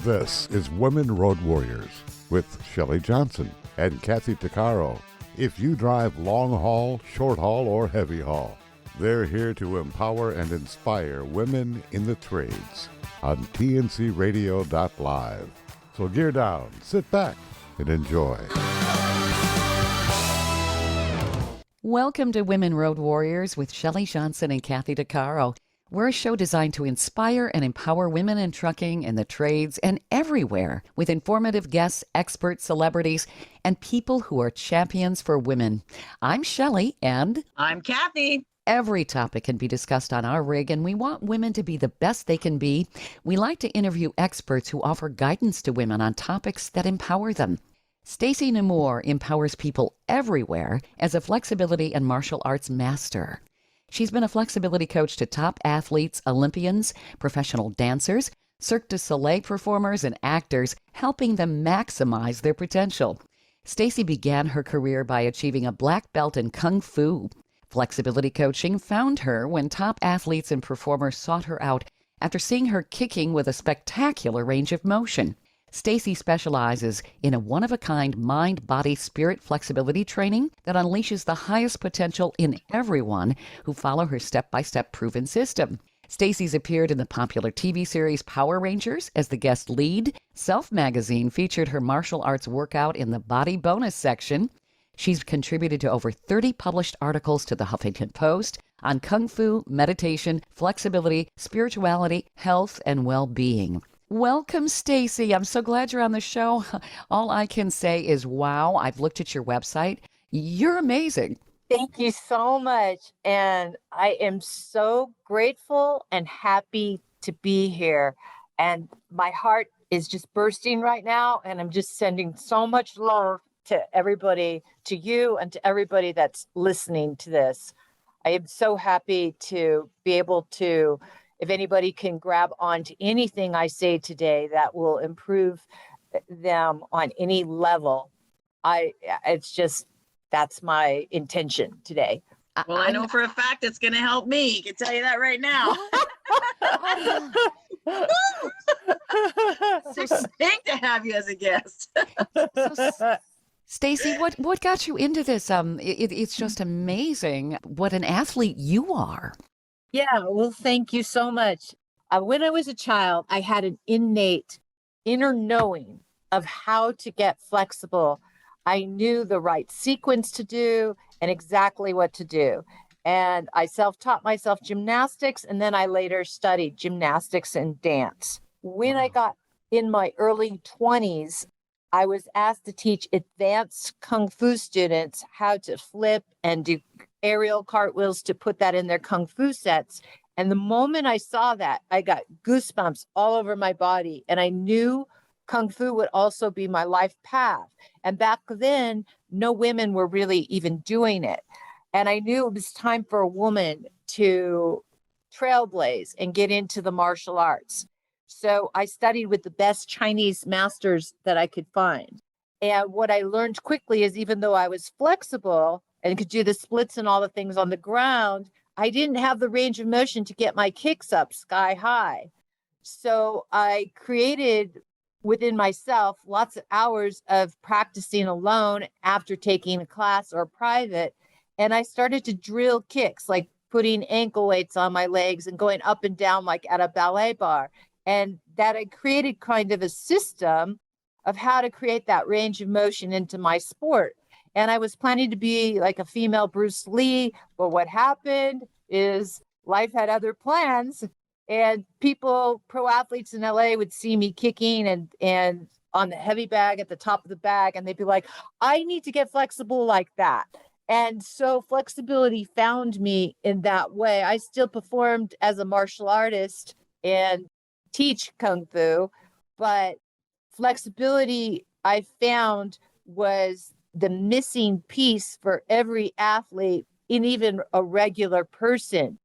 This is Women Road Warriors with Shelley Johnson and Kathy Tuccaro. If you drive long haul, short haul, or heavy haul, they're here to empower and inspire women in the trades on tncradio.live. So gear down, sit back, and enjoy. Welcome to Women Road Warriors with Shelley Johnson and Kathy Tuccaro. We're a show designed to inspire and empower women in trucking and the trades and everywhere with informative guests, experts, celebrities, and people who are champions for women. I'm Shelley and I'm Kathy. Every topic can be discussed on our rig, and we want women to be the best they can be. We like to interview experts who offer guidance to women on topics that empower them. Stacey Nemour empowers people everywhere as a flexibility and martial arts master. She's been a flexibility coach to top athletes, Olympians, professional dancers, Cirque du Soleil performers, and actors, helping them maximize their potential. Stacey began her career by achieving a black belt in Kung Fu. Flexibility coaching found her when top athletes and performers sought her out after seeing her kicking with a spectacular range of motion. Stacey specializes in a one-of-a-kind mind-body-spirit flexibility training that unleashes the highest potential in everyone who follow her step-by-step proven system. Stacey's appeared in the popular TV series Power Rangers as the guest lead. Self magazine featured her martial arts workout in the body bonus section. She's contributed to over 30 published articles to the Huffington Post on Kung Fu, meditation, flexibility, spirituality, health, and well-being. Welcome, Stacey. I'm so glad you're on the show. All I can say is, wow, I've looked at your website. You're amazing. Thank you so much. And I am so grateful and happy to be here. And my heart is just bursting right now. And I'm just sending so much love to everybody, to you and to everybody that's listening to this. I am so happy to be able to, if anybody can grab onto anything I say today that will improve them on any level, that's my intention today. Well, I know for a fact it's going to help me. I can tell you that right now. So thank to have you as a guest. Stacey, what got you into this? It's just amazing what an athlete you are. Yeah, well, thank you so much. When I was a child, I had an innate inner knowing of how to get flexible. I knew the right sequence to do and exactly what to do. And I self-taught myself gymnastics, and then I later studied gymnastics and dance. When I got in my early 20s, I was asked to teach advanced Kung Fu students how to flip and do aerial cartwheels to put that in their Kung Fu sets. And the moment I saw that, I got goosebumps all over my body. And I knew Kung Fu would also be my life path. And back then, no women were really even doing it. And I knew it was time for a woman to trailblaze and get into the martial arts. So I studied with the best Chinese masters that I could find. And what I learned quickly is even though I was flexible and could do the splits and all the things on the ground, I didn't have the range of motion to get my kicks up sky high. So I created within myself lots of hours of practicing alone after taking a class or private. And I started to drill kicks, like putting ankle weights on my legs and going up and down like at a ballet bar. And that I created kind of a system of how to create that range of motion into my sport. And I was planning to be like a female Bruce Lee, but what happened is life had other plans, and people, pro athletes in LA would see me kicking and on the heavy bag at the top of the bag, and they'd be like, I need to get flexible like that. And so flexibility found me in that way. I still performed as a martial artist and teach Kung Fu, but flexibility I found was the missing piece for every athlete and even a regular person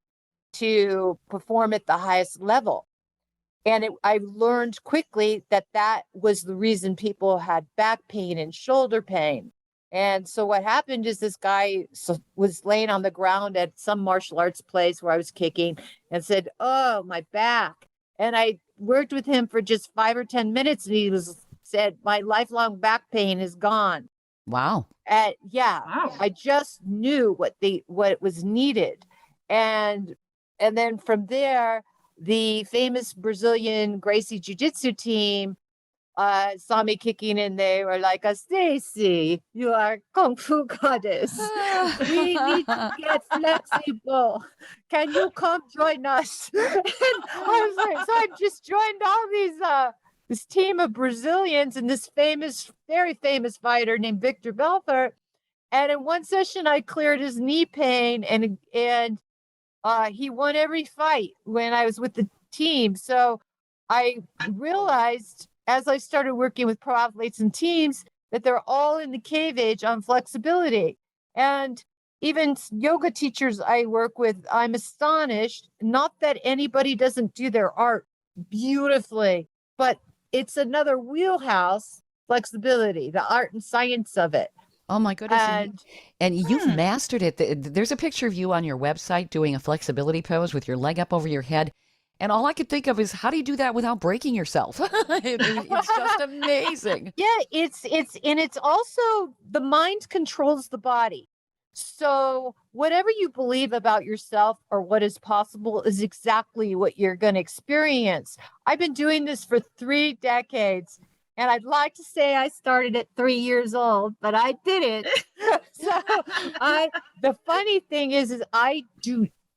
to perform at the highest level. And I learned quickly that was the reason people had back pain and shoulder pain. And so what happened is this guy was laying on the ground at some martial arts place where I was kicking and said, oh, my back. And I worked with him for just 5 or 10 minutes and he said, my lifelong back pain is gone. Wow. Yeah, Wow. I just knew what was needed. And then from there, the famous Brazilian Gracie Jiu-Jitsu team saw me kicking and they were like, Stacey, you are Kung Fu goddess. We need to get flexible. Can you come join us? And I was like, so I just joined all these this team of Brazilians and this very famous fighter named Victor Belfort. And in one session, I cleared his knee pain and he won every fight when I was with the team. So I realized as I started working with pro athletes and teams that they're all in the cave age on flexibility. And even yoga teachers I work with, I'm astonished, not that anybody doesn't do their art beautifully, but it's another wheelhouse, flexibility, the art and science of it. Oh my goodness. And you've mastered it. There's a picture of you on your website doing a flexibility pose with your leg up over your head. And all I could think of is, how do you do that without breaking yourself? It's just amazing. Yeah, it's also the mind controls the body. So whatever you believe about yourself or what is possible is exactly what you're going to experience. I've been doing this for 3 decades. And I'd like to say I started at 3 years old, but I didn't. The funny thing is I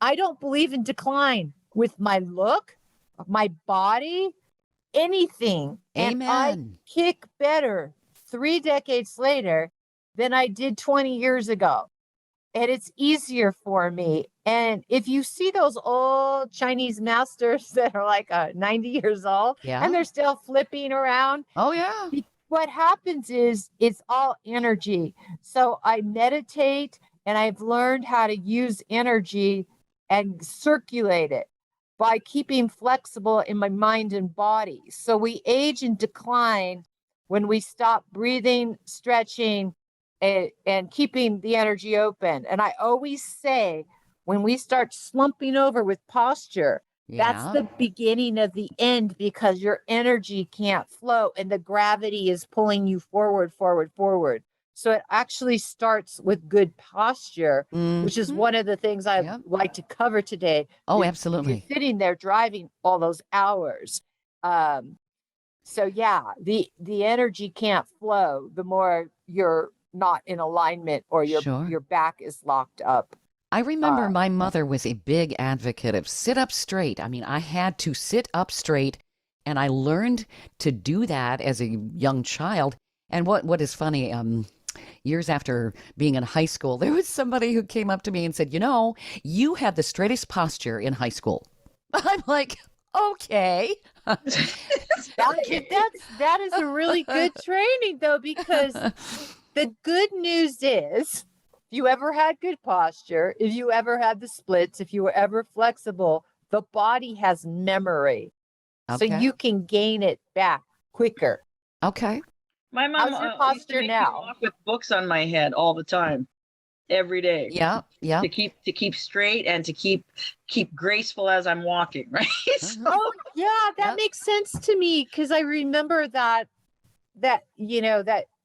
don't believe in decline with my look, my body, anything. Amen. And I kick better 3 decades later than I did 20 years ago. And it's easier for me. And if you see those old Chinese masters that are like 90 years old and they're still flipping around. Oh, yeah. What happens is it's all energy. So I meditate and I've learned how to use energy and circulate it by keeping flexible in my mind and body. So we age and decline when we stop breathing, stretching, and keeping the energy open. And I always say, when we start slumping over with posture, that's the beginning of the end because your energy can't flow and the gravity is pulling you forward, forward, forward. So it actually starts with good posture, which is one of the things I'd like to cover today. Oh, absolutely. You're sitting there driving all those hours. So yeah, the energy can't flow the more you're not in alignment or your back is locked up. I remember my mother was a big advocate of sit up straight. I mean, I had to sit up straight, and I learned to do that as a young child. And what is funny, years after being in high school, there was somebody who came up to me and said, you had the straightest posture in high school. I'm like, okay. That is a really good training, though, because the good news is, if you ever had good posture, if you ever had the splits, if you were ever flexible, the body has memory. Okay. So you can gain it back quicker. Okay. My mom How's your posture now? Walk with books on my head all the time, every day. Yeah. To keep straight and to keep graceful as I'm walking, right? Oh yeah, that makes sense to me because I remember that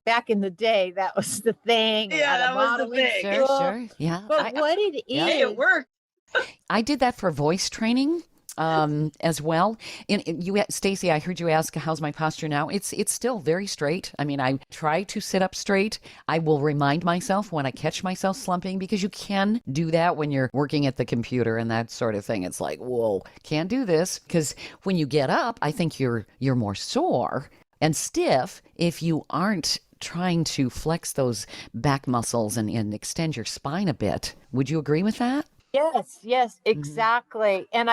back in the day, that was the thing. Yeah, that was the thing. Sure. Yeah. But what it is, it worked. I did that for voice training as well. And you, Stacey, I heard you ask, how's my posture now? It's still very straight. I mean, I try to sit up straight. I will remind myself when I catch myself slumping, because you can do that when you're working at the computer and that sort of thing. It's like, whoa, can't do this. Because when you get up, I think you're more sore and stiff if you aren't trying to flex those back muscles and extend your spine a bit. Would you agree with that? Yes, exactly. And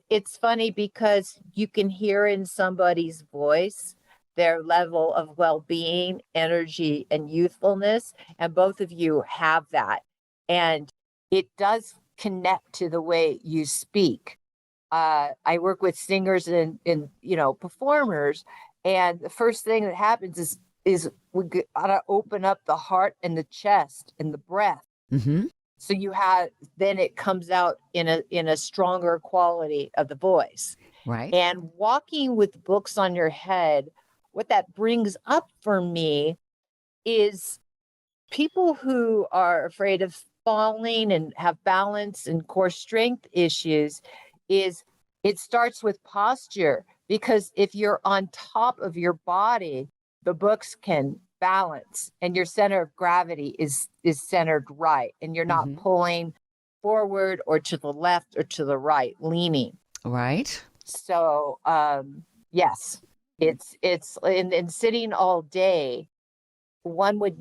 it's funny because you can hear in somebody's voice their level of well-being, energy, and youthfulness. And both of you have that. And it does connect to the way you speak. I work with singers and performers. And the first thing that happens is we gotta open up the heart and the chest and the breath. Mm-hmm. So then it comes out in a stronger quality of the voice. Right. And walking with books on your head, what that brings up for me is people who are afraid of falling and have balance and core strength issues is it starts with posture, because if you're on top of your body, the books can balance and your center of gravity is centered right, and you're not pulling forward or to the left or to the right, leaning. Right. So yes, it's in sitting all day, one would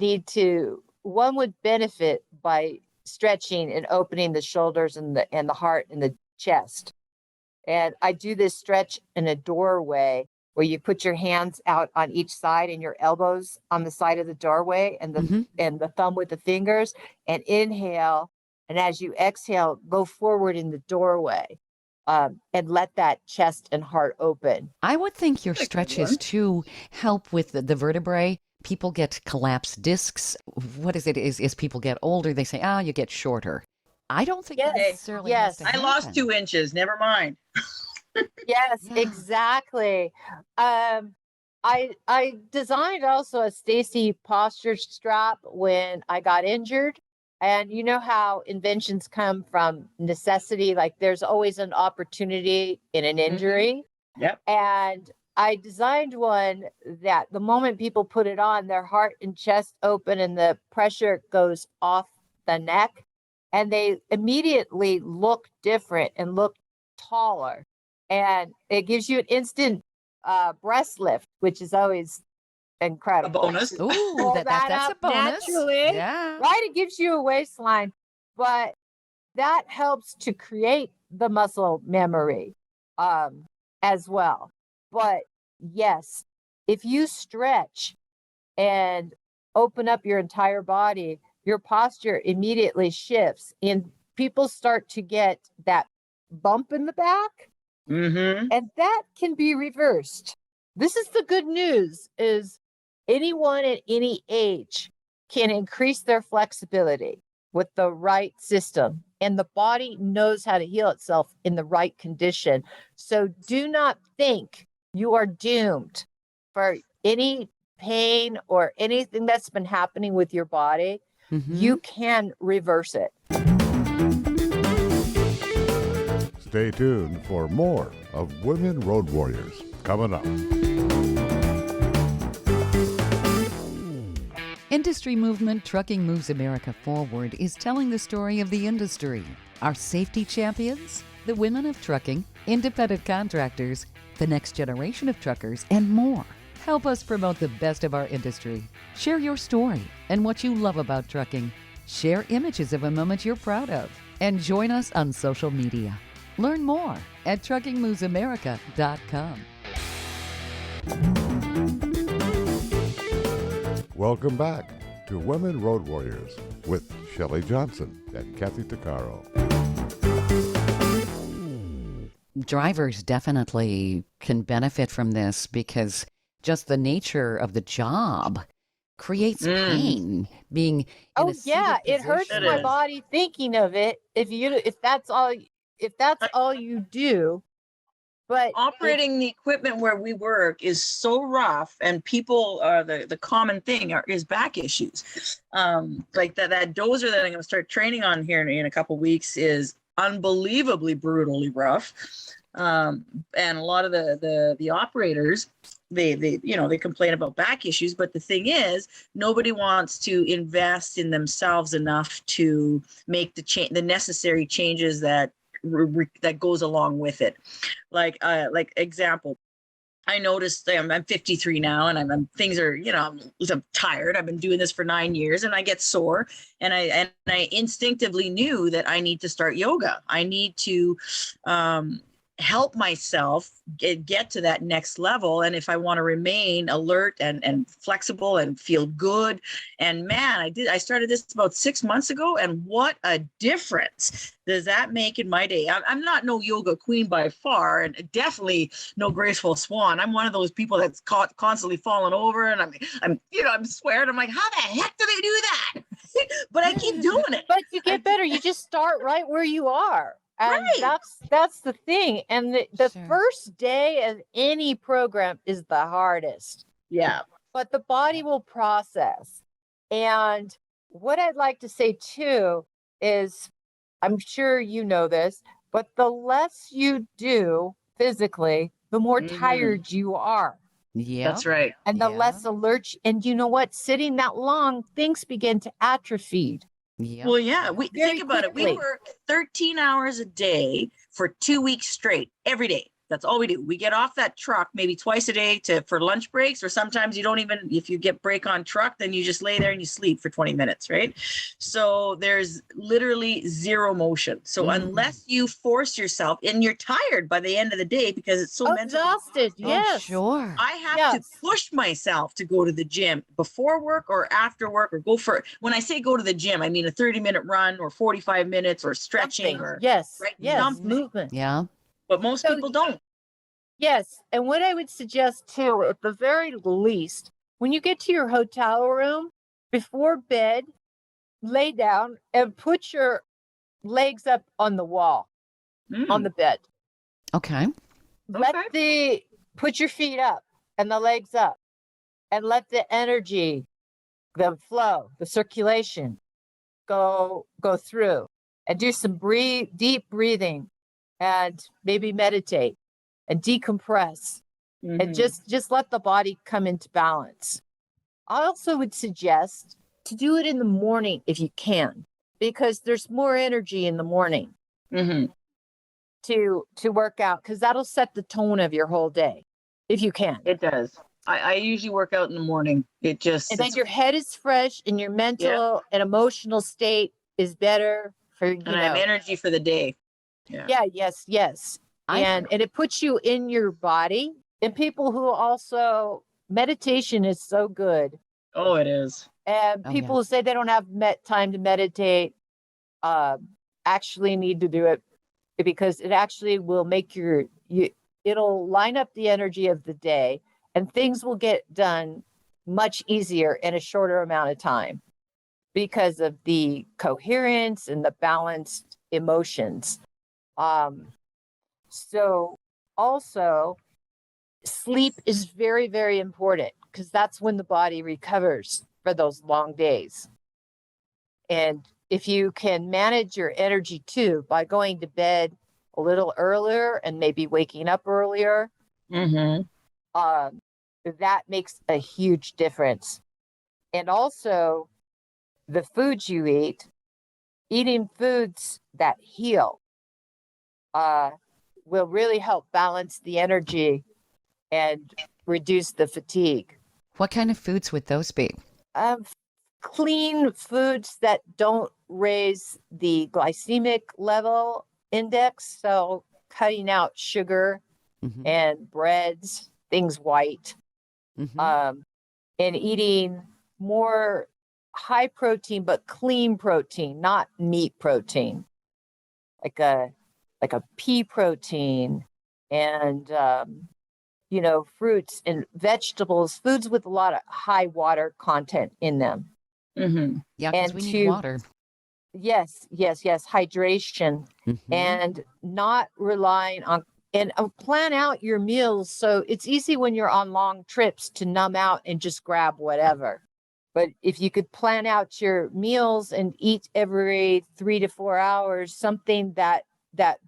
benefit by stretching and opening the shoulders and the heart and the chest. And I do this stretch in a doorway where you put your hands out on each side and your elbows on the side of the doorway, and the thumb with the fingers, and inhale. And as you exhale, go forward in the doorway, and let that chest and heart open. I would think your stretches too help with the vertebrae. People get collapsed discs. What is it? Is people get older, they say, you get shorter. I don't think that necessarily has to I happen. lost 2 inches. Never mind. Yes, exactly. I designed also a Stacey posture strap when I got injured. And you know how inventions come from necessity, like there's always an opportunity in an injury. Yep. And I designed one that the moment people put it on, their heart and chest open and the pressure goes off the neck, and they immediately look different and look taller. And it gives you an instant breast lift, which is always incredible. A bonus. Ooh, that's a bonus. Naturally, yeah. right? It gives you a waistline, but that helps to create the muscle memory as well. But yes, if you stretch and open up your entire body, your posture immediately shifts, and people start to get that bump in the back, and that can be reversed. This is the good news: is anyone at any age can increase their flexibility with the right system, and the body knows how to heal itself in the right condition. So do not think you are doomed for any pain or anything that's been happening with your body. You can reverse it. Stay tuned for more of Women Road Warriors coming up. Industry movement Trucking Moves America Forward is telling the story of the industry. Our safety champions, the women of trucking, independent contractors, the next generation of truckers, and more. Help us promote the best of our industry. Share your story and what you love about trucking. Share images of a moment you're proud of. And join us on social media. Learn more at truckingmovesamerica.com. Welcome back to Women Road Warriors with Shelley Johnson and Kathy Tuccaro. Drivers definitely can benefit from this because just the nature of the job creates pain. Being in a seated It hurts position. my body thinking of it. If that's all you do. But Operating the equipment where we work is so rough, and people the common thing is back issues. Like that dozer that I'm going to start training on here in a couple weeks is unbelievably brutally rough. And a lot of the operators, they complain about back issues, but the thing is, nobody wants to invest in themselves enough to make the necessary changes that goes along with it. Like example, I noticed I'm 53 now, and I'm things are, I'm tired. I've been doing this for 9 years, and I get sore, and I instinctively knew that I need to start yoga. I need to help myself get to that next level. And if I want to remain alert and flexible and feel good, and man, I started this about 6 months ago, and what a difference does that make in my day? I'm not no yoga queen by far, and definitely no graceful swan. I'm one of those people that's constantly falling over, and I'm swearing, I'm like, how the heck do they do that? But I keep doing it. But you get better. You just start right where you are. And Right. that's the thing. And the Sure. first day of any program is the hardest, Yeah. but the body will process. And what I'd like to say too is, I'm sure you know this, but the less you do physically, the more tired you are. Yeah. That's right. And the less alert. And you know what? Sitting that long, things begin to atrophy. Yeah. Well, yeah, we Very think about it. We quickly. work 13 hours a day for 2 weeks straight, every day. That's all we do. We get off that truck maybe twice a day for lunch breaks, or sometimes you don't even, if you get break on truck, then you just lay there and you sleep for 20 minutes, right? So there's literally zero motion. So unless you force yourself, and you're tired by the end of the day because it's so mentally Exhausted. Oh, Yes. sure. I have to Yes. push myself to go to the gym before work or after work, or go for, when I say go to the gym, I mean a 30-minute run or 45 minutes or stretching Something. or Yes. right, Yes. something. Movement. Yeah. But most So- people don't. Yes. And what I would suggest too, at the very least, when you get to your hotel room, before bed, lay down and put your legs up on the wall, on the bed. Okay. Put your feet up and the legs up, and let the energy, the flow, the circulation go through, and do some deep breathing, and maybe meditate and decompress, and just let the body come into balance. I also would suggest to do it in the morning if you can, because there's more energy in the morning to work out, because that'll set the tone of your whole day if you can. It does. I usually work out in the morning. It just, And then your head is fresh and your mental and emotional state is better for, you and I have know. energy for the day. Yeah, yes. I- And it puts you in your body. And people who also, meditation is so good. Oh, it is. And Oh, people yeah. who say they don't have time to meditate actually need to do it, because it actually will make it'll line up the energy of the day, and things will get done much easier in a shorter amount of time because of the coherence and the balanced emotions. So also, sleep is very, very important, because that's when the body recovers for those long days. And if you can manage your energy too by going to bed a little earlier and maybe waking up earlier, that makes a huge difference. And also, the foods you eat, eating foods that heal, will really help balance the energy and reduce the fatigue. What kind of foods would those be? Clean foods that don't raise the glycemic level index. So cutting out sugar and breads, things white, and eating more high protein, but clean protein, not meat protein, like a pea protein, and fruits and vegetables, foods with a lot of high water content in them. Yeah, because And we need water. Yes, hydration, and not relying on, and plan out your meals. So it's easy when you're on long trips to numb out and just grab whatever. But if you could plan out your meals and eat every 3 to 4 hours, something that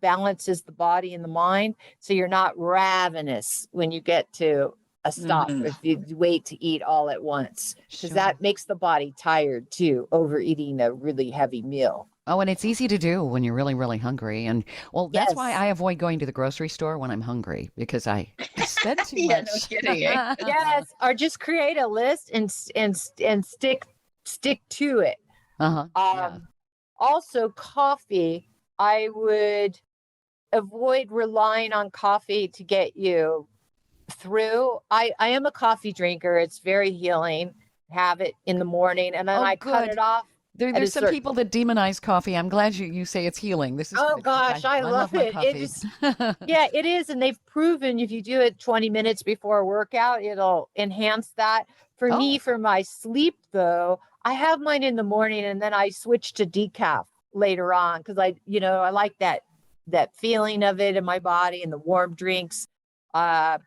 balances the body and the mind, so you're not ravenous when you get to a stop, if you wait to eat all at once, because that makes the body tired too, overeating a really heavy meal. Oh, and it's easy to do when you're really, really hungry. And well, that's why I avoid going to the grocery store when I'm hungry, because I spend too much. No kidding. Yes, or just create a list and stick to it. Also, coffee, I would avoid relying on coffee to get you through. I am a coffee drinker. It's very healing. Have it in the morning, and then I cut it off. There's some people that demonize coffee. I'm glad you say it's healing. This is good. Gosh, I love my it. coffee. Yeah, it is. And they've proven if you do it 20 minutes before a workout, it'll enhance that. For me, for my sleep though, I have mine in the morning, and then I switch to decaf later on, because I like that that feeling of it in my body and the warm drinks. I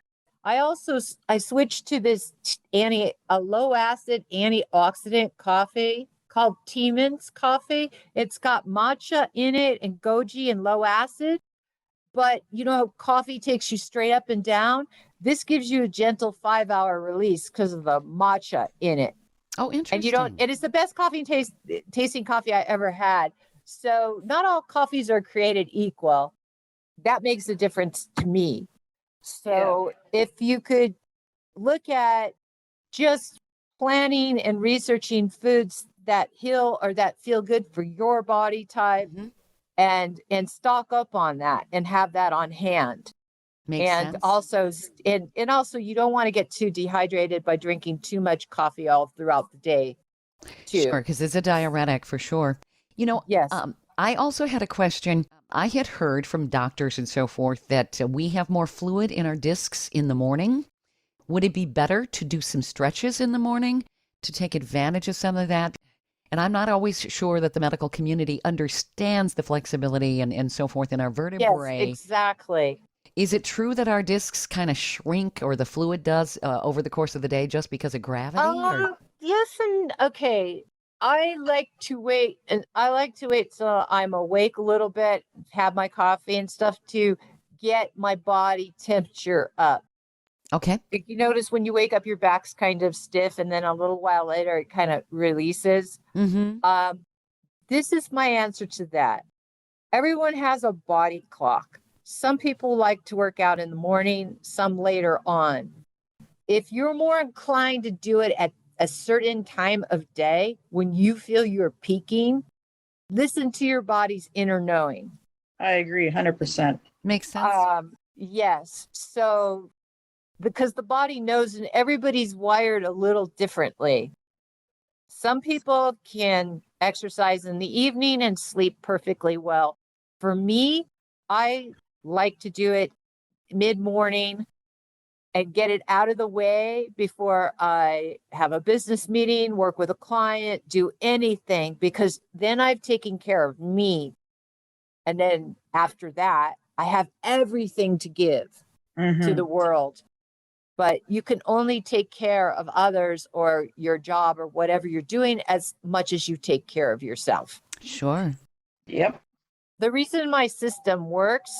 switched to this a low acid antioxidant coffee called Teeman's coffee. It's got matcha in it and goji and low acid. But you know how coffee takes you straight up and down? This gives you a gentle 5-hour release because of the matcha in it. Oh, interesting. And it is the best tasting coffee I ever had. So not all coffees are created equal. That makes a difference to me. So if you could look at just planning and researching foods that heal or that feel good for your body type, and stock up on that and have that on hand. Makes and sense. also and also you don't want to get too dehydrated by drinking too much coffee all throughout the day too. Sure, because it's a diuretic for sure. You know, Yes. I also had a question. I had heard from doctors and so forth that we have more fluid in our discs in the morning. Would it be better to do some stretches in the morning to take advantage of some of that? And I'm not always sure that the medical community understands the flexibility and so forth in our vertebrae. Yes, exactly. Is it true that our discs kind of shrink, or the fluid does, over the course of the day just because of gravity? Yes and okay. I like to wait till I'm awake a little bit, have my coffee and stuff to get my body temperature up. Okay. You notice when you wake up, your back's kind of stiff, and then a little while later, it kind of releases. Mm-hmm. This is my answer to that. Everyone has a body clock. Some people like to work out in the morning, some later on. If you're more inclined to do it at a certain time of day when you feel you're peaking, listen to your body's inner knowing. I agree 100%. Makes sense. Yes. So, because the body knows, and everybody's wired a little differently. Some people can exercise in the evening and sleep perfectly well. For me, I like to do it mid-morning and get it out of the way before I have a business meeting, work with a client, do anything, because then I've taken care of me. And then after that, I have everything to give to the world. But you can only take care of others or your job or whatever you're doing as much as you take care of yourself. Sure. Yep. The reason my system works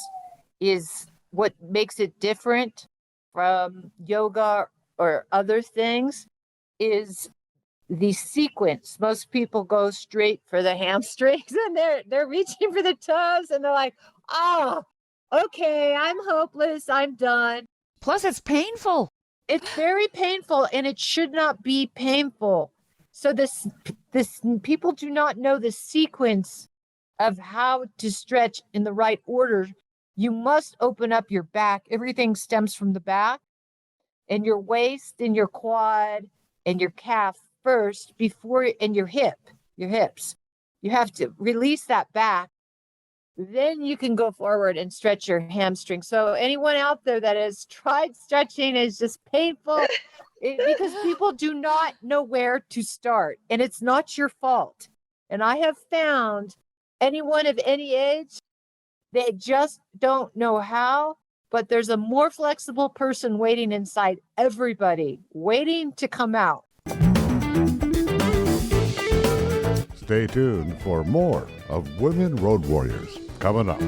is what makes it different from yoga or other things is the sequence. Most people go straight for the hamstrings and they're reaching for the toes and they're like, oh, okay, I'm hopeless. I'm done. Plus, it's painful. It's very painful, and it should not be painful. So this people do not know the sequence of how to stretch in the right order. You must open up your back. Everything stems from the back, and your waist and your quad and your calf first and your hips. You have to release that back. Then you can go forward and stretch your hamstring. So anyone out there that has tried stretching is just painful because people do not know where to start, and it's not your fault. And I have found anyone of any age, they just don't know how, but there's a more flexible person waiting inside everybody, waiting to come out. Stay tuned for more of Women Road Warriors coming up.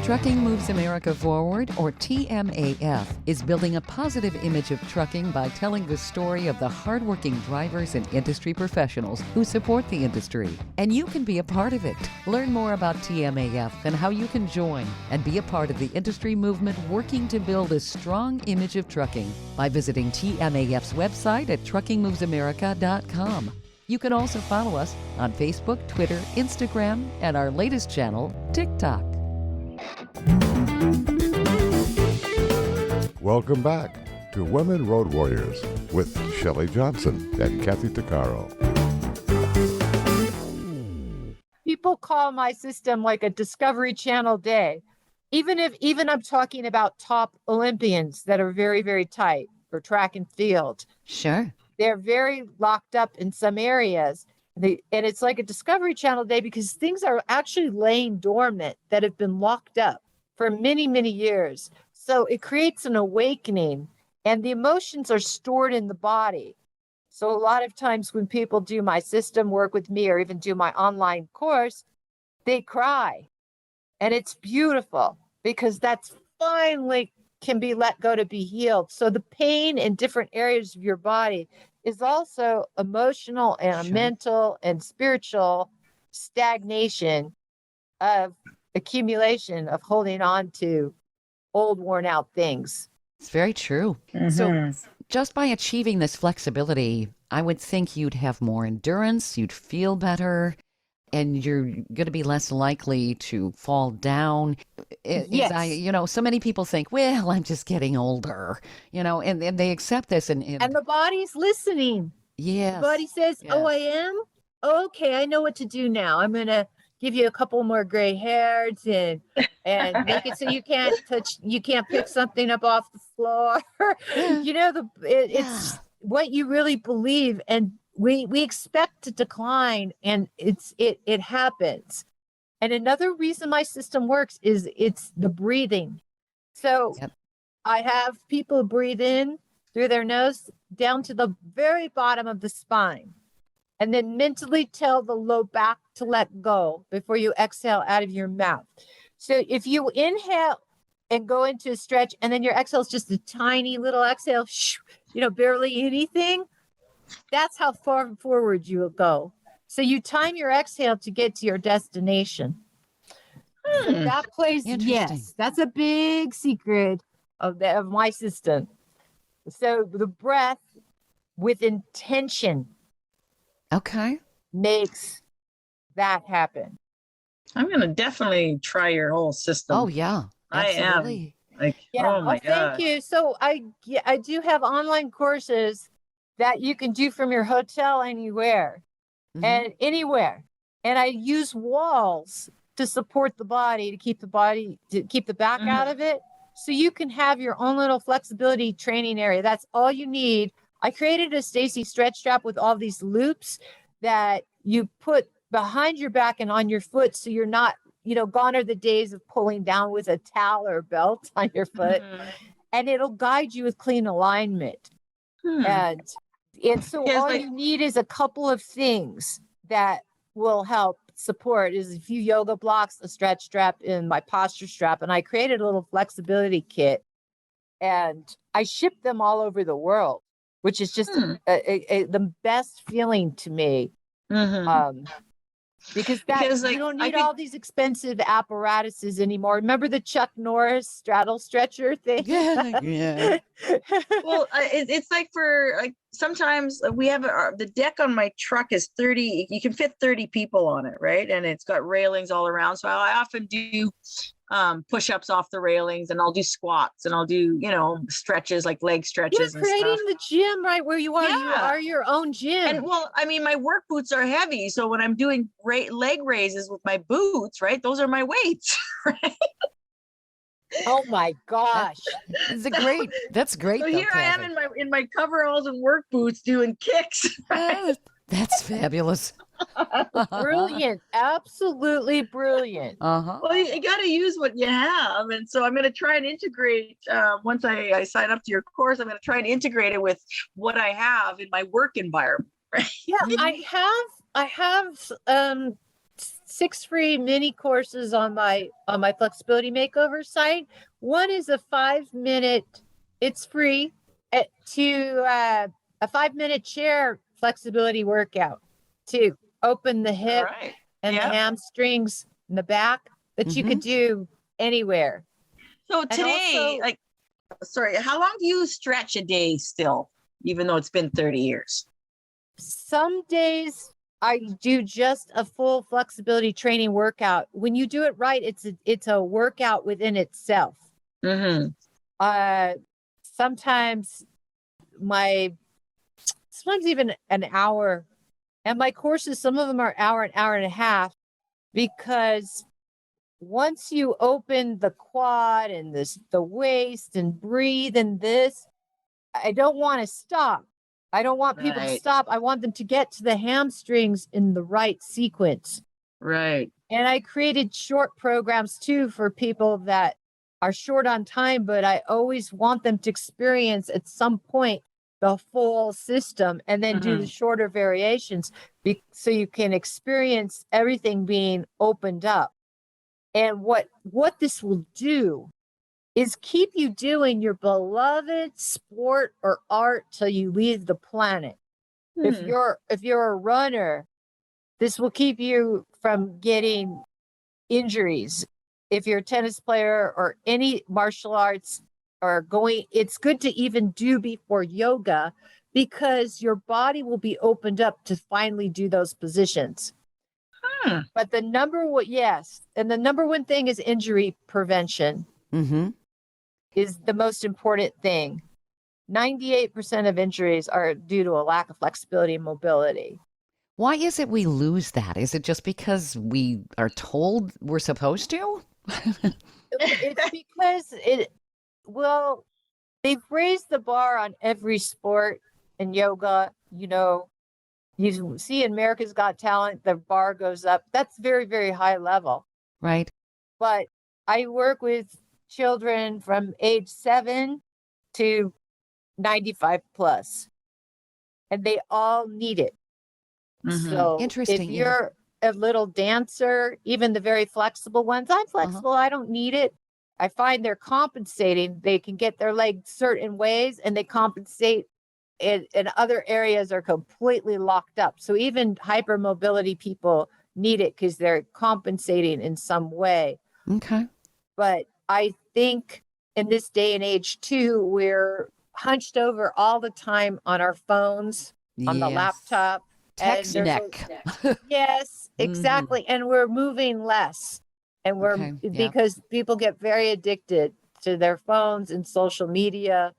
Trucking Moves America Forward, or TMAF, is building a positive image of trucking by telling the story of the hardworking drivers and industry professionals who support the industry. And you can be a part of it. Learn more about TMAF and how you can join and be a part of the industry movement working to build a strong image of trucking by visiting TMAF's website at truckingmovesamerica.com. You can also follow us on Facebook, Twitter, Instagram, and our latest channel, TikTok. Welcome back to Women Road Warriors with Shelley Johnson and Kathy Tuccaro. People call my system like a Discovery Channel day. Even I'm talking about top Olympians that are very, very tight for track and field. Sure. They're very locked up in some areas. And it's like a Discovery Channel day because things are actually laying dormant that have been locked up for many, many years. So it creates an awakening, and the emotions are stored in the body. So a lot of times when people do my system work with me or even do my online course, they cry. And it's beautiful because that's finally can be let go to be healed. So the pain in different areas of your body is also emotional and mental and spiritual stagnation of accumulation of holding on to old worn out things. It's very true. So just by achieving this flexibility, I would think you'd have more endurance, you'd feel better, and you're going to be less likely to fall down. Yes. So many people think, well, I'm just getting older, and they accept this. And the body's listening. Yes. The body says, yes. oh, I am? Okay, I know what to do now. I'm going to give you a couple more gray hairs and make it so you can't pick something up off the floor. It's what you really believe. And we expect to decline, and it happens. And another reason my system works is it's the breathing. So I have people breathe in through their nose down to the very bottom of the spine, and then mentally tell the low back to let go before you exhale out of your mouth. So if you inhale and go into a stretch, and then your exhale is just a tiny little exhale, barely anything, that's how far forward you will go. So you time your exhale to get to your destination. So that plays, yes, that's a big secret of my system. So the breath with intention makes that happen. I'm going to definitely try your whole system. Oh, yeah. Absolutely. I am. Oh my God. Thank you. So I do have online courses that you can do from your hotel anywhere and anywhere. And I use walls to support the body, to keep the back out of it. So you can have your own little flexibility training area. That's all you need. I created a Stacey stretch strap with all these loops that you put behind your back and on your foot. So you're not, gone are the days of pulling down with a towel or belt on your foot. And it'll guide you with clean alignment. And so all you need is a couple of things that will help support is a few yoga blocks, a stretch strap, and my posture strap. And I created a little flexibility kit, and I ship them all over the world, which is just the best feeling to me. Because you don't need all these expensive apparatuses anymore. Remember the Chuck Norris straddle stretcher thing? Yeah. Well, it's like sometimes we have the deck on my truck is 30. You can fit 30 people on it, right? And it's got railings all around. So I often do push-ups off the railings, and I'll do squats, and I'll do stretches like leg stretches. You're creating the gym right where you are. You are your own gym. And my work boots are heavy, so when I'm doing leg raises with my boots, right, those are my weights. Right? Oh my gosh, that's great. So here I am in my coveralls and work boots doing kicks. Right? That's fabulous. Brilliant. Absolutely brilliant. Well, you got to use what you have. And so I'm going to try and integrate, once I sign up to your course, I'm going to try and integrate it with what I have in my work environment. Right? Yeah, I have 6 free mini courses on my flexibility makeover site. One is a 5-minute, it's free, to a 5-minute chair flexibility workout to open the hip and the hamstrings and the back that you could do anywhere. So today, how long do you stretch a day still, even though it's been 30 years? Some days I do just a full flexibility training workout. When you do it right, it's a workout within itself. Sometimes even an hour. And my courses, some of them are an hour and a half, because once you open the quad and the waist and breathe and this, I don't want to stop. I don't want people to Right. stop. I want them to get to the hamstrings in the right sequence. Right. And I created short programs too for people that are short on time, but I always want them to experience at some point the full system and then do the shorter variations so you can experience everything being opened up. And what this will do is keep you doing your beloved sport or art till you leave the planet. If you're a runner, this will keep you from getting injuries. If you're a tennis player or any martial arts or it's good to even do before yoga because your body will be opened up to finally do those positions. But the number one thing is injury prevention. Is the most important thing. 98% of injuries are due to a lack of flexibility and mobility. Why is it we lose that? Is it just because we are told we're supposed to? It's because they've raised the bar on every sport and yoga. You see America's Got Talent, the bar goes up. That's very, very high level. Right. But I work with children from age 7 to 95 plus, and they all need it. So Interesting. if you're a little dancer, even the very flexible ones, I'm flexible, I don't need it. I find they're compensating. They can get their legs certain ways and they compensate and other areas are completely locked up. So even hypermobility people need it because they're compensating in some way. Okay. But I think in this day and age too, we're hunched over all the time on our phones, on the laptop. Text neck. Yes, exactly. And we're moving less. And because people get very addicted to their phones and social media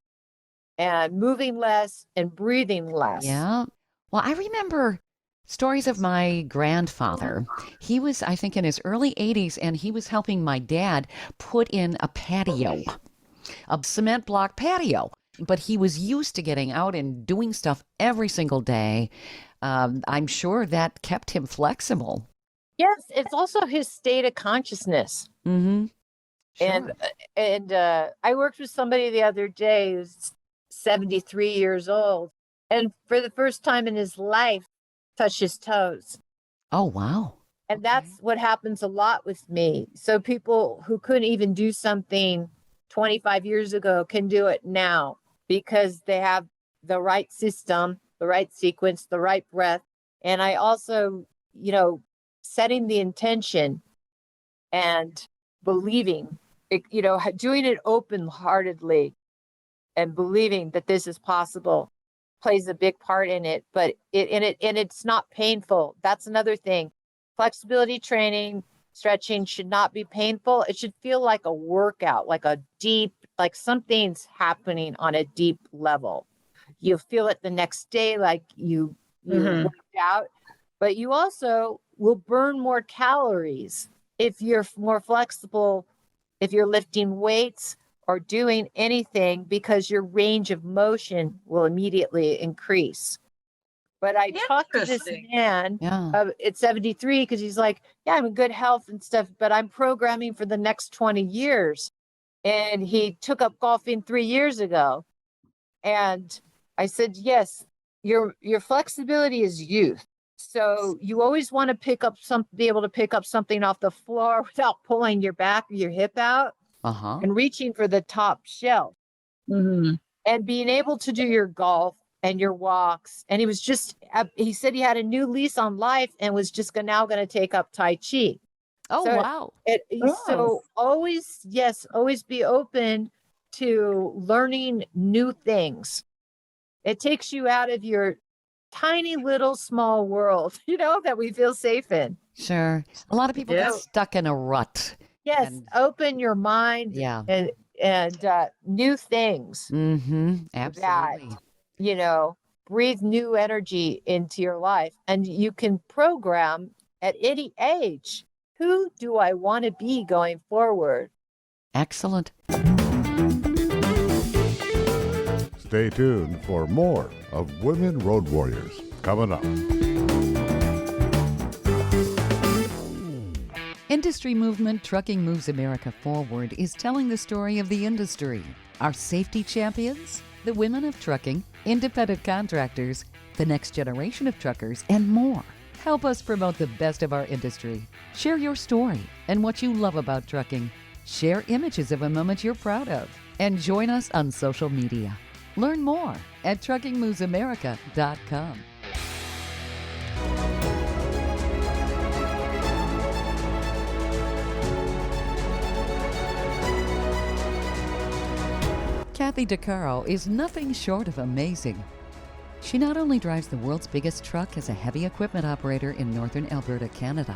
and moving less and breathing less. Yeah. Well, I remember stories of my grandfather. He was, I think, in his early 80s, and he was helping my dad put in a patio, a cement block patio. But he was used to getting out and doing stuff every single day. I'm sure that kept him flexible. Yes, it's also his state of consciousness. Sure. And I worked with somebody the other day who's 73 years old, and for the first time in his life, touched his toes. Oh, wow. And that's what happens a lot with me. So people who couldn't even do something 25 years ago can do it now because they have the right system, the right sequence, the right breath. And I also, setting the intention and believing, doing it open-heartedly and believing that this is possible plays a big part in it. But it's not painful. That's another thing. Flexibility training, stretching should not be painful. It should feel like a workout, like something's happening on a deep level. You feel it the next day, like you worked out, but you also will burn more calories if you're more flexible, if you're lifting weights or doing anything, because your range of motion will immediately increase. But I talked to this man at 73 because he's like, yeah, I'm in good health and stuff, but I'm programming for the next 20 years. And he took up golfing 3 years ago. And I said, yes, your flexibility is youth. So you always want to be able to pick up something off the floor without pulling your back or your hip out and reaching for the top shelf and being able to do your golf and your walks. And he said he had a new lease on life and was just now going to take up Tai Chi. Oh, so wow. So always be open to learning new things. It takes you out of your tiny little small world, that we feel safe in. Sure. A lot of people get stuck in a rut. Yes. Open your mind and new things. Absolutely. That, breathe new energy into your life. And you can program at any age. Who do I want to be going forward? Excellent. Stay tuned for more of Women Road Warriors coming up. Industry movement Trucking Moves America Forward is telling the story of the industry. Our safety champions, the women of trucking, independent contractors, the next generation of truckers, and more. Help us promote the best of our industry. Share your story and what you love about trucking. Share images of a moment you're proud of. And join us on social media. Learn more at truckingmovesamerica.com. Kathy Tuccaro is nothing short of amazing. She not only drives the world's biggest truck as a heavy equipment operator in northern Alberta, Canada.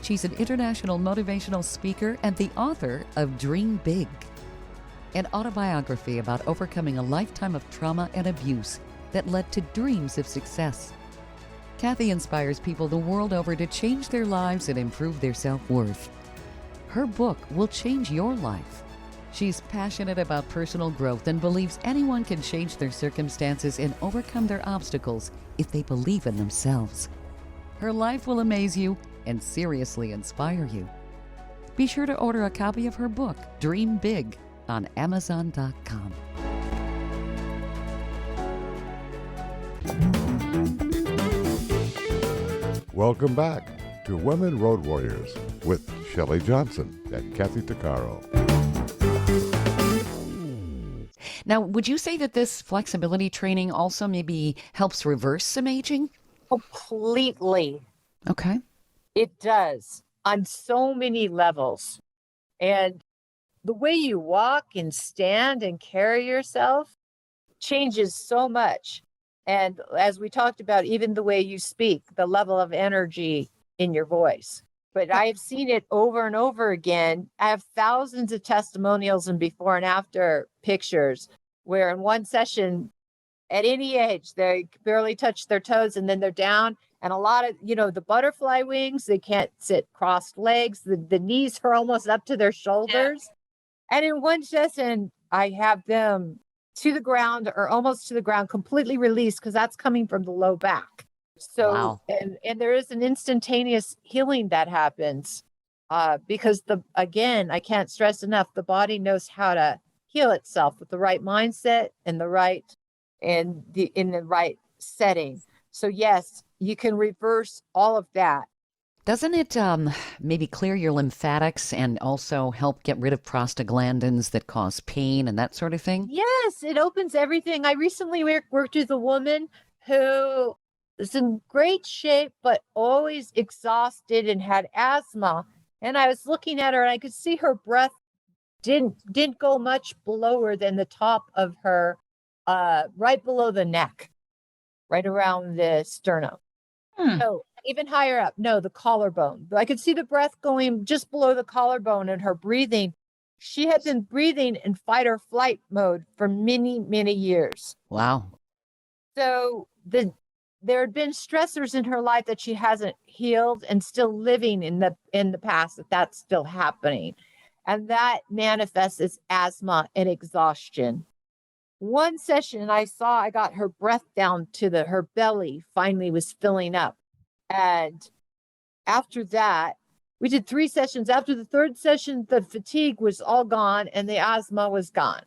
She's an international motivational speaker and the author of Dream Big, an autobiography about overcoming a lifetime of trauma and abuse that led to dreams of success. Kathy inspires people the world over to change their lives and improve their self-worth. Her book will change your life. She's passionate about personal growth and believes anyone can change their circumstances and overcome their obstacles if they believe in themselves. Her life will amaze you and seriously inspire you. Be sure to order a copy of her book, Dream Big, on Amazon.com. Welcome back to Women Road Warriors with Shelley Johnson and Kathy Tuccaro. Now, would you say that this flexibility training also maybe helps reverse some aging? Completely. Okay. It does on so many levels. And the way you walk and stand and carry yourself changes so much. And as we talked about, even the way you speak, the level of energy in your voice. But I've seen it over and over again. I have thousands of testimonials and before and after pictures where in one session, at any age, they barely touch their toes and then they're down. And a lot of, the butterfly wings, they can't sit crossed legs. The knees are almost up to their shoulders. Yeah. And in one session, I have them to the ground or almost to the ground, completely released because that's coming from the low back. So, wow. and there is an instantaneous healing that happens because again, I can't stress enough, the body knows how to heal itself with the right mindset and in the right setting. So yes, you can reverse all of that. Doesn't it maybe clear your lymphatics and also help get rid of prostaglandins that cause pain and that sort of thing? Yes, it opens everything. I recently worked with a woman who was in great shape, but always exhausted and had asthma. And I was looking at her and I could see her breath didn't go much lower than the top of her, right below the neck, right around the sternum. No, even higher up. No, the collarbone. I could see the breath going just below the collarbone and her breathing. She had been breathing in fight or flight mode for many, many years. Wow. So there had been stressors in her life that she hasn't healed and still living in the past that's still happening. And that manifests as asthma and exhaustion. One session I got her breath down to her belly finally was filling up. And after that, we did 3 sessions. After the 3rd session, the fatigue was all gone and the asthma was gone.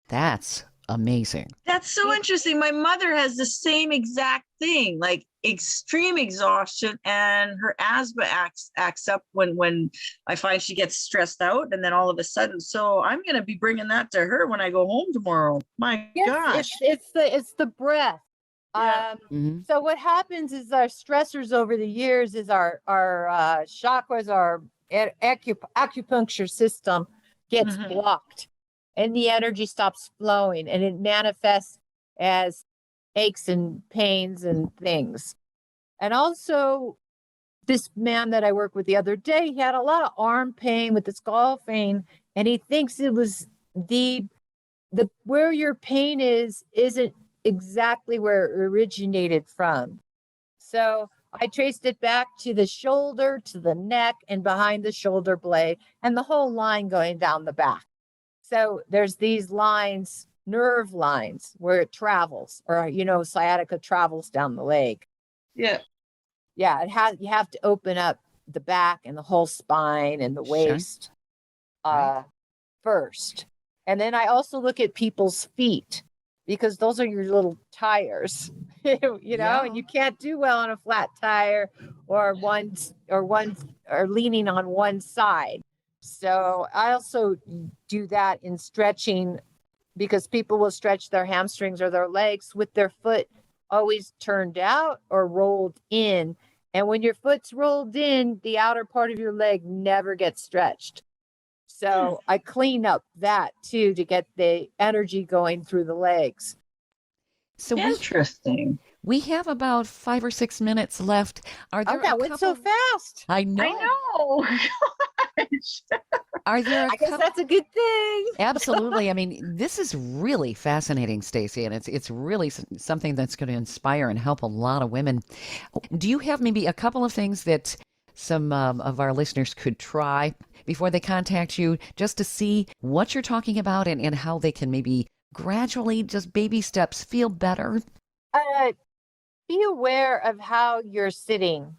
That's amazing. That's so interesting. My mother has the same exact thing, like extreme exhaustion, and her asthma acts up when I find she gets stressed out, and then all of a sudden. So I'm going to be bringing that to her when I go home tomorrow. My gosh, it's the breath. Yeah. So what happens is our stressors over the years is our chakras, our acupuncture system gets blocked. And the energy stops flowing and it manifests as aches and pains and things. And also, this man that I worked with the other day, he had a lot of arm pain with his golfing, and he thinks it was the where your pain isn't exactly where it originated from. So I traced it back to the shoulder, to the neck, and behind the shoulder blade, and the whole line going down the back. So there's these lines nerve lines where it travels, or, sciatica travels down the leg. Yeah. Yeah, you have to open up the back and the whole spine and the waist first. And then I also look at people's feet, because those are your little tires, and you can't do well on a flat tire or leaning on one side. So I also do that in stretching, because people will stretch their hamstrings or their legs with their foot always turned out or rolled in. And when your foot's rolled in, the outer part of your leg never gets stretched. So I clean up that too, to get the energy going through the legs. So interesting. We have about 5 or 6 minutes left. Are there that went so fast. I know. Gosh. Are there I guess that's a good thing. Absolutely. I mean, this is really fascinating, Stacey, and it's really something that's going to inspire and help a lot of women. Do you have maybe a couple of things that some of our listeners could try before they contact you, just to see what you're talking about and how they can maybe gradually, just baby steps, feel better? Be aware of how you're sitting,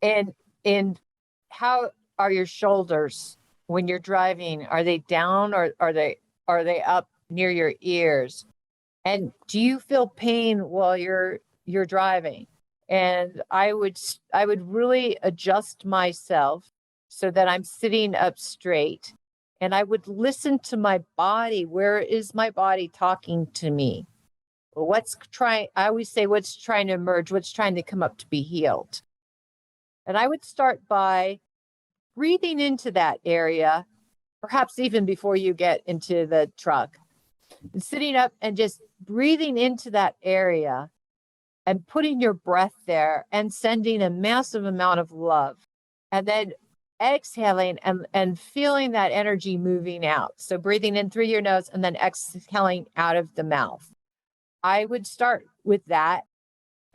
and how are your shoulders when you're driving? Are they down, or are they up near your ears? And do you feel pain while you're driving? And I would really adjust myself so that I'm sitting up straight, and I would listen to my body. Where is my body talking to me? I always say, what's trying to emerge, what's trying to come up to be healed. And I would start by breathing into that area, perhaps even before you get into the truck, and sitting up and just breathing into that area and putting your breath there and sending a massive amount of love, and then exhaling and feeling that energy moving out. So breathing in through your nose and then exhaling out of the mouth. I would start with that,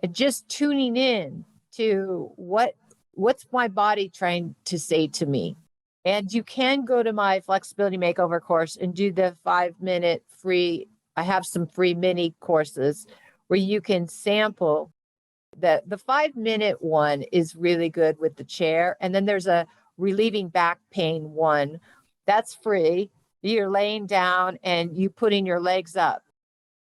and just tuning in to what's my body trying to say to me. And you can go to my flexibility makeover course and do the 5-minute free. I have some free mini courses where you can sample. The 5-minute one is really good with the chair. And then there's a relieving back pain one that's free. You're laying down and you putting your legs up,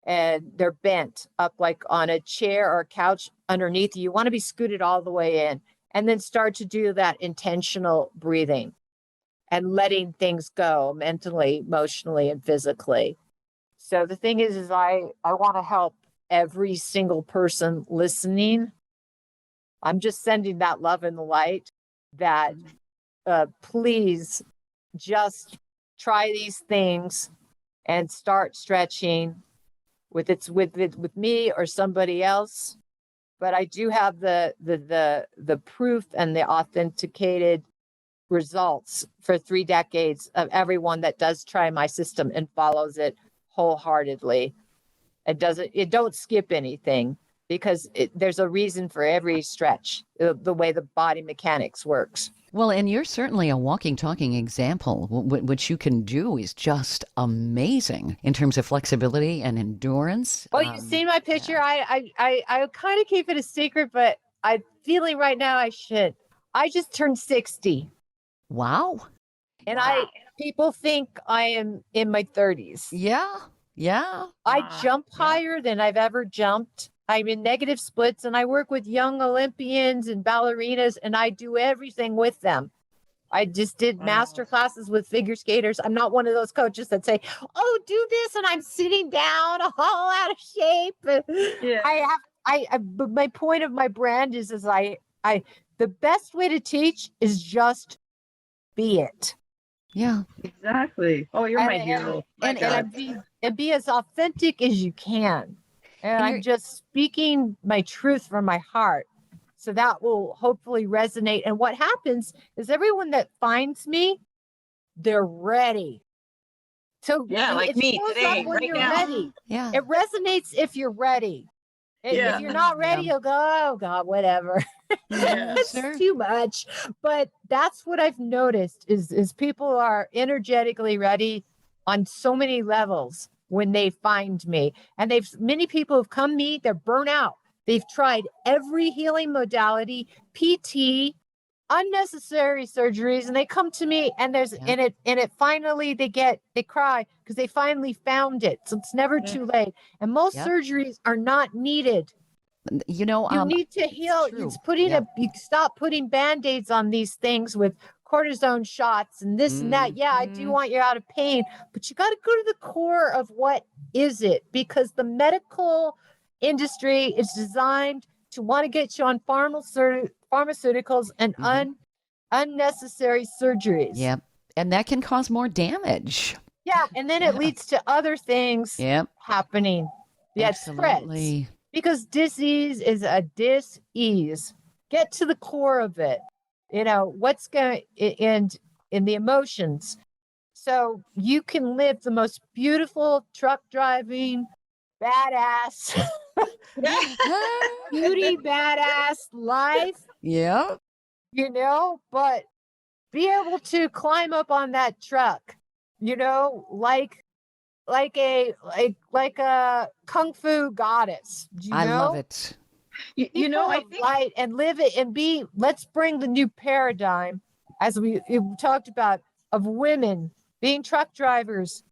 and they're bent up like on a chair or a couch underneath you. You want to be scooted all the way in, and then start to do that intentional breathing and letting things go mentally, emotionally, and physically. So the thing is I want to help every single person listening. I'm just sending that love and the light that please just try these things and start stretching, with me or somebody else. But I do have the proof and the authenticated results for 3 decades of everyone that does try my system and follows it wholeheartedly. It don't skip anything, because there's a reason for every stretch, the way the body mechanics works. Well, and you're certainly a walking, talking example. What you can do is just amazing in terms of flexibility and endurance. Well, you see my picture. Yeah. I kind of keep it a secret, but I'm feeling right now I should. I just turned 60. Wow. And people think I am in my 30s. Yeah. I jump higher than I've ever jumped. I'm in negative splits, and I work with young Olympians and ballerinas, and I do everything with them. I just did master classes with figure skaters. I'm not one of those coaches that say, "Oh, do this," and I'm sitting down all out of shape. Yeah. But my point of my brand is the best way to teach is just be it. Yeah, exactly. Oh, you're my hero. And be as authentic as you can. And I'm just speaking my truth from my heart. So that will hopefully resonate. And what happens is everyone that finds me, they're ready. So like me today, right now. Ready. Yeah. It resonates if you're ready. If you're not ready, you'll go, "Oh God, whatever." It's too much. But that's what I've noticed is people are energetically ready on so many levels. when they find me. And many people have come to me, they're burnt out. They've tried every healing modality, PT, unnecessary surgeries, and they come to me and it finally they cry because they finally found it. So it's never too late. And most surgeries are not needed. You need to heal. You stop putting band-aids on these things with cortisone shots and this and that. Yeah, I do want you out of pain, but you got to go to the core of what is it, because the medical industry is designed to want to get you on pharmaceuticals and unnecessary surgeries. Yep. And that can cause more damage. Yeah. And then it leads to other things happening. Yeah, it spreads. Because disease is a dis-ease. Get to the core of it. What's going in the emotions. So you can live the most beautiful truck driving, badass, beauty badass life. Yeah. But be able to climb up on that truck, like a kung fu goddess. I love it. I think light and live it and let's bring the new paradigm, as we talked about, of women being truck drivers,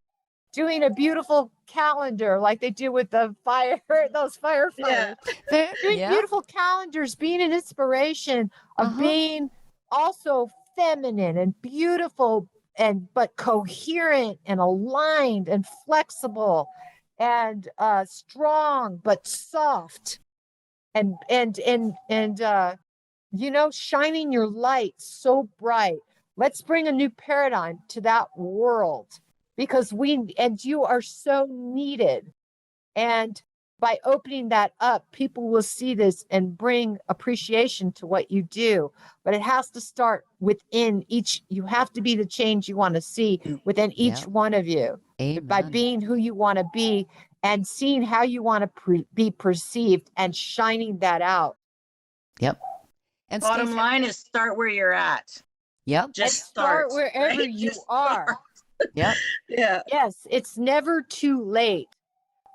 doing a beautiful calendar like they do with those firefighters. Doing beautiful calendars, being an inspiration of being also feminine and beautiful but coherent and aligned and flexible and strong but soft and shining your light so bright. Let's bring a new paradigm to that world, because you are so needed. And by opening that up, people will see this and bring appreciation to what you do. But it has to start within each. You have to be the change you want to see within each one of you. Amen. By being who you want to be and seeing how you want to be perceived and shining that out. Yep. And bottom line is start where you're at. Yep. Just start wherever you are. Yep. Yeah. Yes, it's never too late.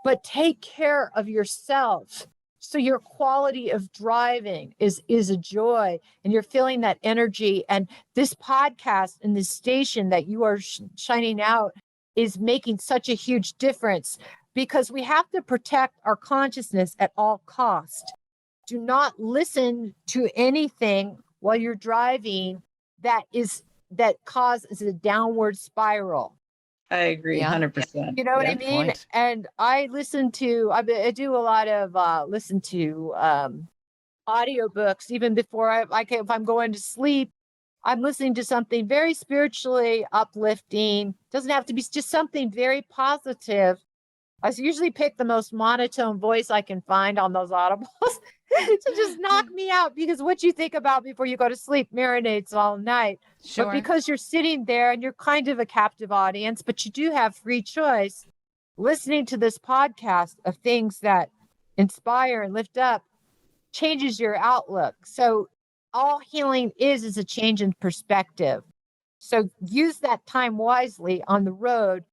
But take care of yourself so your quality of driving is a joy, and you're feeling that energy. And this podcast and this station that you are shining out is making such a huge difference, because we have to protect our consciousness at all cost. Do not listen to anything while you're driving that causes a downward spiral. I agree, 100%. You know what I mean? Point. And I do a lot of listen to audiobooks even before if I'm going to sleep. I'm listening to something very spiritually uplifting. Doesn't have to be just something very positive. I usually pick the most monotone voice I can find on those audibles to just knock me out, because what you think about before you go to sleep marinates all night. Sure. But because you're sitting there and you're kind of a captive audience, but you do have free choice, listening to this podcast of things that inspire and lift up changes your outlook. So all healing is a change in perspective. So use that time wisely on the road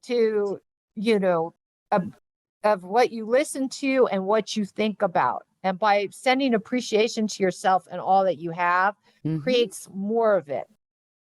to, of what you listen to and what you think about. And by sending appreciation to yourself and all that you have, creates more of it.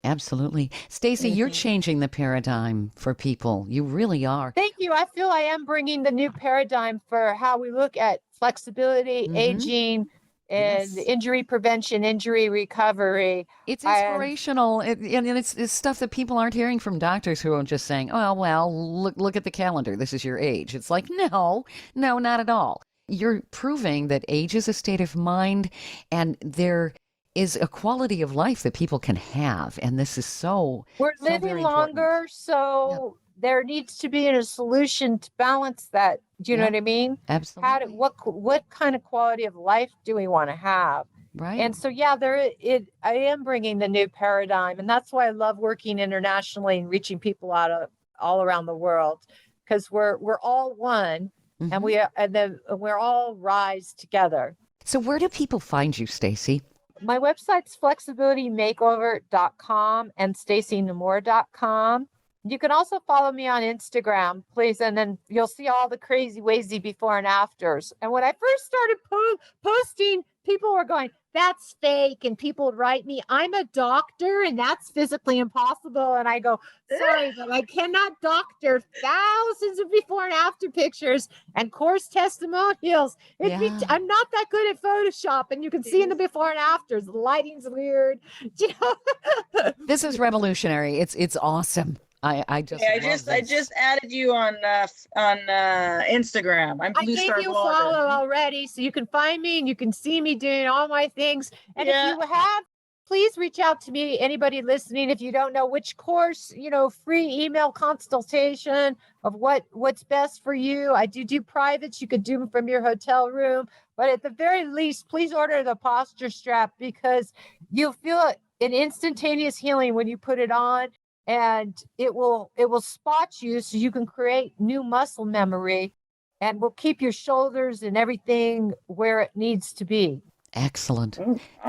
Absolutely. Stacey, you're changing the paradigm for people. You really are. Thank you. I feel I am bringing the new paradigm for how we look at flexibility, aging, and injury prevention, injury recovery. It's inspirational, and it's stuff that people aren't hearing from doctors who are just saying, "Oh, well, look at the calendar. This is your age." It's like, no, not at all. You're proving that age is a state of mind, and there is a quality of life that people can have, and this is we're living longer, so there needs to be a solution to balance that. Do you know what I mean? Absolutely. What kind of quality of life do we want to have? Right. And so, I am bringing the new paradigm, and that's why I love working internationally and reaching people all around the world, because we're all one, and we're all rise together. So where do people find you, Stacey? My website's flexibilitymakeover.com and staceynemour.com. You can also follow me on Instagram, please. And then you'll see all the crazy wazy before and afters. And when I first started posting, people were going, that's fake. And people would write me, I'm a doctor and that's physically impossible. And I go, sorry, but I cannot doctor thousands of before and after pictures and course testimonials. I'm not that good at Photoshop. And you can see in the before and afters, the lighting's weird. You know? This is revolutionary. It's awesome. I just added you on Instagram. I'm Blue Star I gave you a Blogger. follow already, so you can find me and you can see me doing all my things. And if you have, please reach out to me. Anybody listening, if you don't know which course, free email consultation of what's best for you. I do privates. You could do them from your hotel room, but at the very least, please order the posture strap because you'll feel an instantaneous healing when you put it on. And it will spot you so you can create new muscle memory and will keep your shoulders and everything where it needs to be. Excellent.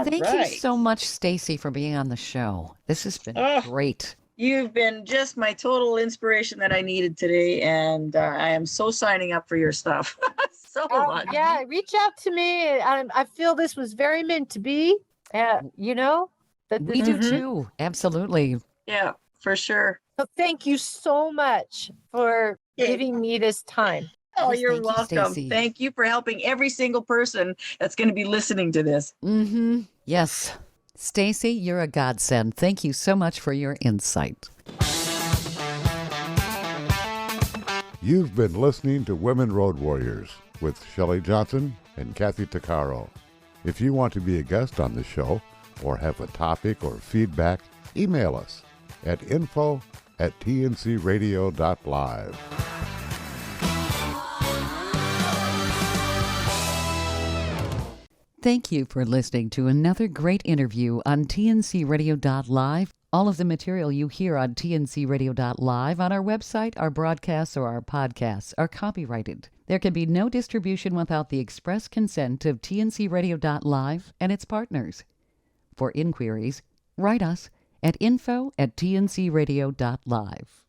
Thank you so much, Stacey, for being on the show. This has been great. You've been just my total inspiration that I needed today. And I am so signing up for your stuff. So much. Yeah, reach out to me. I feel this was very meant to be. We do too. Absolutely. Yeah. For sure. So thank you so much for giving me this time. Oh, you're welcome. Thank you for helping every single person that's going to be listening to this. Mm-hmm. Yes. Stacey, you're a godsend. Thank you so much for your insight. You've been listening to Women Road Warriors with Shelley Johnson and Kathy Tuccaro. If you want to be a guest on the show or have a topic or feedback, email us at info@tncradio.live. Thank you for listening to another great interview on tncradio.live. All of the material you hear on tncradio.live on our website, our broadcasts, or our podcasts are copyrighted. There can be no distribution without the express consent of tncradio.live and its partners. For inquiries, write us at info@tncradio.live.